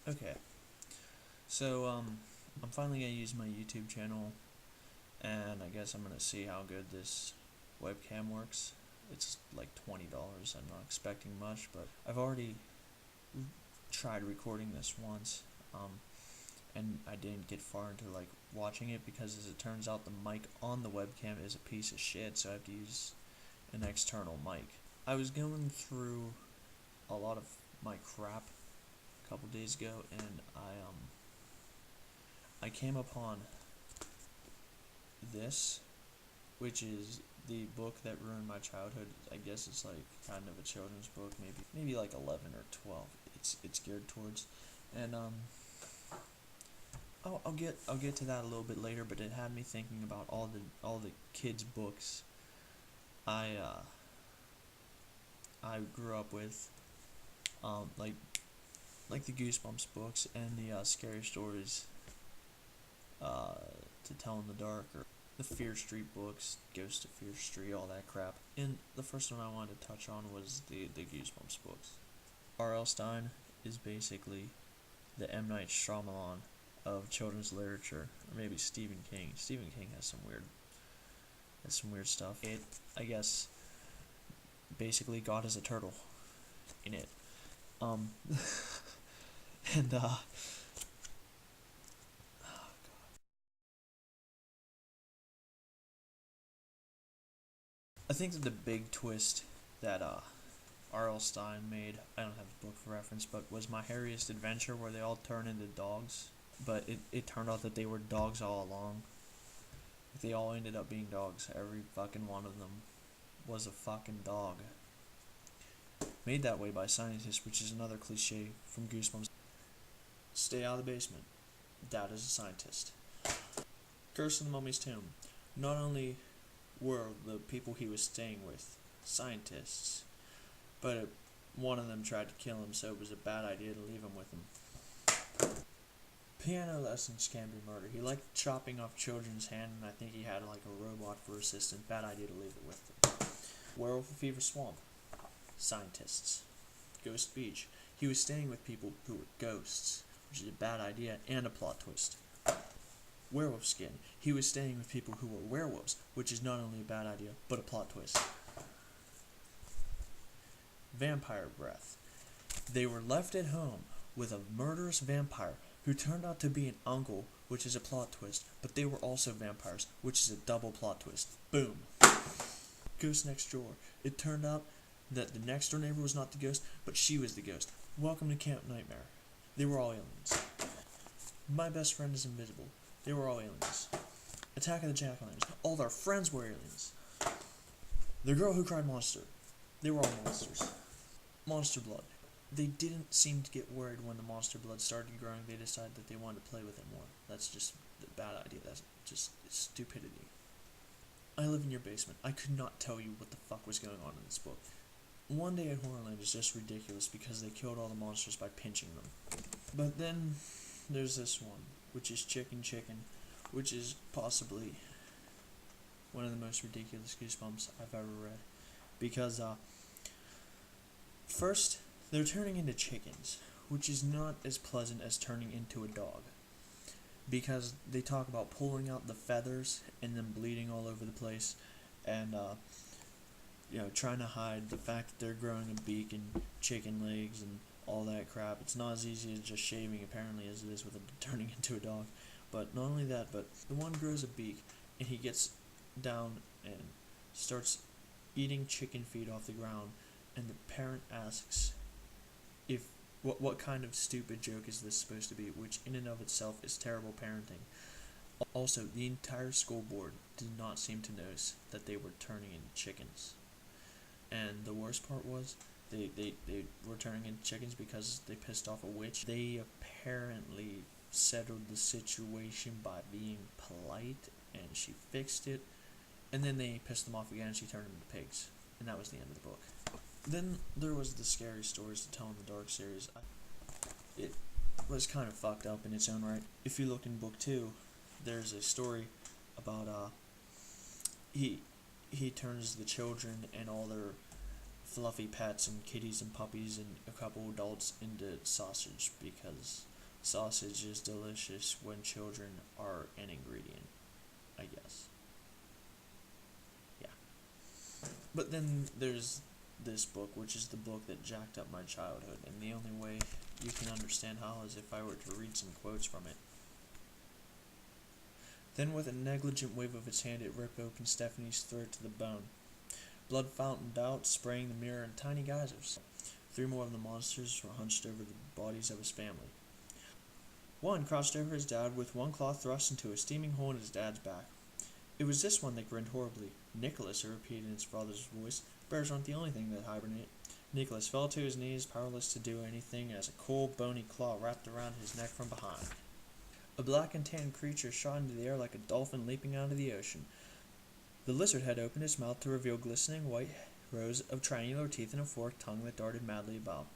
Okay, so I'm finally gonna use my YouTube channel, and I guess I'm gonna see how good this webcam works. It's like $20. I'm not expecting much, but I've already tried recording this once, and I didn't get far into like watching it because, as it turns out, the mic on the webcam is a piece of shit, so I have to use an external mic. I was going through a lot of my crap a couple days ago, and I came upon this, which is the book that ruined my childhood. I guess it's like kind of a children's book, maybe like 11 or 12. It's geared towards, and I'll get to that a little bit later. But it had me thinking about all the kids books I I grew up with, um like like the Goosebumps books and the scary stories uh to tell in the dark, or the Fear Street books, Ghost of Fear Street, all that crap. And the first one I wanted to touch on was the Goosebumps books. R.L. Stein is basically the M. Night Shyamalan of children's literature, or maybe Stephen King. Stephen King has some weird stuff. It, I guess, basically God is a turtle in it. Um, and I think that the big twist that R.L. Stein made, I don't have the book for reference, but was My Harriest Adventure, where they all turn into dogs. But it turned out that they were dogs all along. They all ended up being dogs. Every fucking one of them was a fucking dog. Made that way by scientists, which is another cliche from Goosebumps. Stay out of the basement. Dad is a scientist. Curse in the Mummy's Tomb. Not only were the people he was staying with scientists, but one of them tried to kill him, so it was a bad idea to leave him with him. Piano lessons can be murder. He liked chopping off children's hand, and I think he had like a robot for assistant. Bad idea to leave it with him. Werewolf of Fever Swamp. Scientists. Ghost Beach. He was staying with people who were ghosts, which is a bad idea and a plot twist. Werewolf Skin. He was staying with people who were werewolves, which is not only a bad idea, but a plot twist. Vampire Breath. They were left at home with a murderous vampire who turned out to be an uncle, which is a plot twist, but they were also vampires, which is a double plot twist. Boom. Ghost Next Door. It turned out that the next door neighbor was not the ghost, but she was the ghost. Welcome to Camp Nightmare. They were all aliens. My Best Friend is Invisible. They were all aliens. Attack of the Jack-O-Lanterns. All their friends were aliens. The Girl Who Cried Monster. They were all monsters. Monster Blood. They didn't seem to get worried when the monster blood started growing. They decided that they wanted to play with it more. That's just a bad idea. That's just stupidity. I Live in Your Basement. I could not tell you what the fuck was going on in this book. One Day at Horrorland is just ridiculous because they killed all the monsters by pinching them. But then there's this one, which is Chicken Chicken, which is possibly one of the most ridiculous Goosebumps I've ever read. Because, first, they're turning into chickens, which is not as pleasant as turning into a dog. Because they talk about pulling out the feathers and then bleeding all over the place, and trying to hide the fact that they're growing a beak and chicken legs and all that crap. It's not as easy as just shaving, apparently, as it is with turning into a dog. But not only that, but the one grows a beak, and he gets down and starts eating chicken feed off the ground, and the parent asks if what kind of stupid joke is this supposed to be, which in and of itself is terrible parenting. Also, the entire school board did not seem to notice that they were turning into chickens. And the worst part was, they were turning into chickens because they pissed off a witch. They apparently settled the situation by being polite, and she fixed it. And then they pissed them off again, and she turned them into pigs. And that was the end of the book. Then there was the Scary Stories to Tell in the Dark series. It was kind of fucked up in its own right. If you look in book 2, there's a story about he turns the children and all their fluffy pets and kitties and puppies and a couple adults into sausage because sausage is delicious when children are an ingredient, I guess. Yeah. But then there's this book, which is the book that jacked up my childhood, and the only way you can understand how is if I were to read some quotes from it. Then with a negligent wave of its hand it ripped open Stephanie's throat to the bone. Blood fountained out, spraying the mirror in tiny geysers. 3 more of the monsters were hunched over the bodies of his family. One crouched over his dad with one claw thrust into a steaming hole in his dad's back. It was this one that grinned horribly. Nicholas, it repeated in his father's voice. Bears aren't the only thing that hibernate. Nicholas fell to his knees, powerless to do anything, as a cold, bony claw wrapped around his neck from behind. A black and tan creature shot into the air like a dolphin leaping out of the ocean. The lizard had opened its mouth to reveal glistening white rows of triangular teeth and a forked tongue that darted madly about.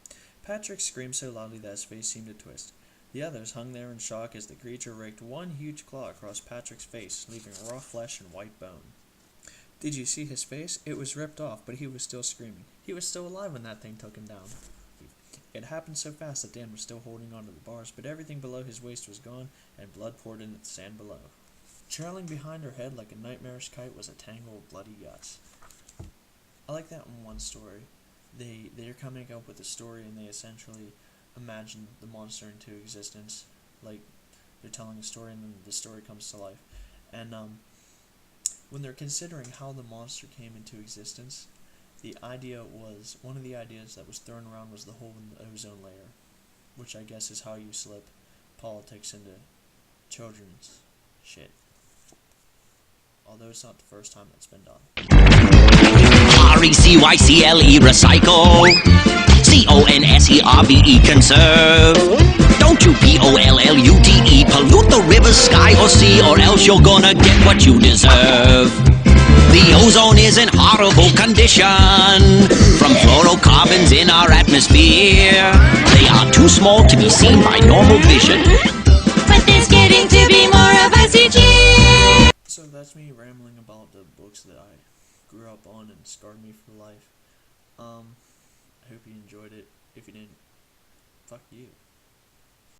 Patrick screamed so loudly that his face seemed to twist. The others hung there in shock as the creature raked one huge claw across Patrick's face, leaving raw flesh and white bone. Did you see his face? It was ripped off, but he was still screaming. He was still alive when that thing took him down. It happened so fast that Dan was still holding onto the bars, but everything below his waist was gone, and blood poured into the sand below. Trailing behind her head like a nightmarish kite was a tangle of bloody guts. I like that in one story. They're coming up with a story, and they essentially imagine the monster into existence. Like, they're telling a story, and then the story comes to life. And when they're considering how the monster came into existence, one of the ideas that was thrown around was the hole in the ozone layer, which I guess is how you slip politics into children's shit. Although it's not the first time that's been done. RECYCLE recycle. CONSERVE conserve. Don't you POLLUTE pollute the river, sky, or sea, or else you're gonna get what you deserve. The ozone is in horrible condition from fluorocarbons in our atmosphere. They are too small to be seen by normal vision, but there's getting to be more of us each year. So that's me rambling about the books that I grew up on and scarred me for life. I hope you enjoyed it. If you didn't, fuck you.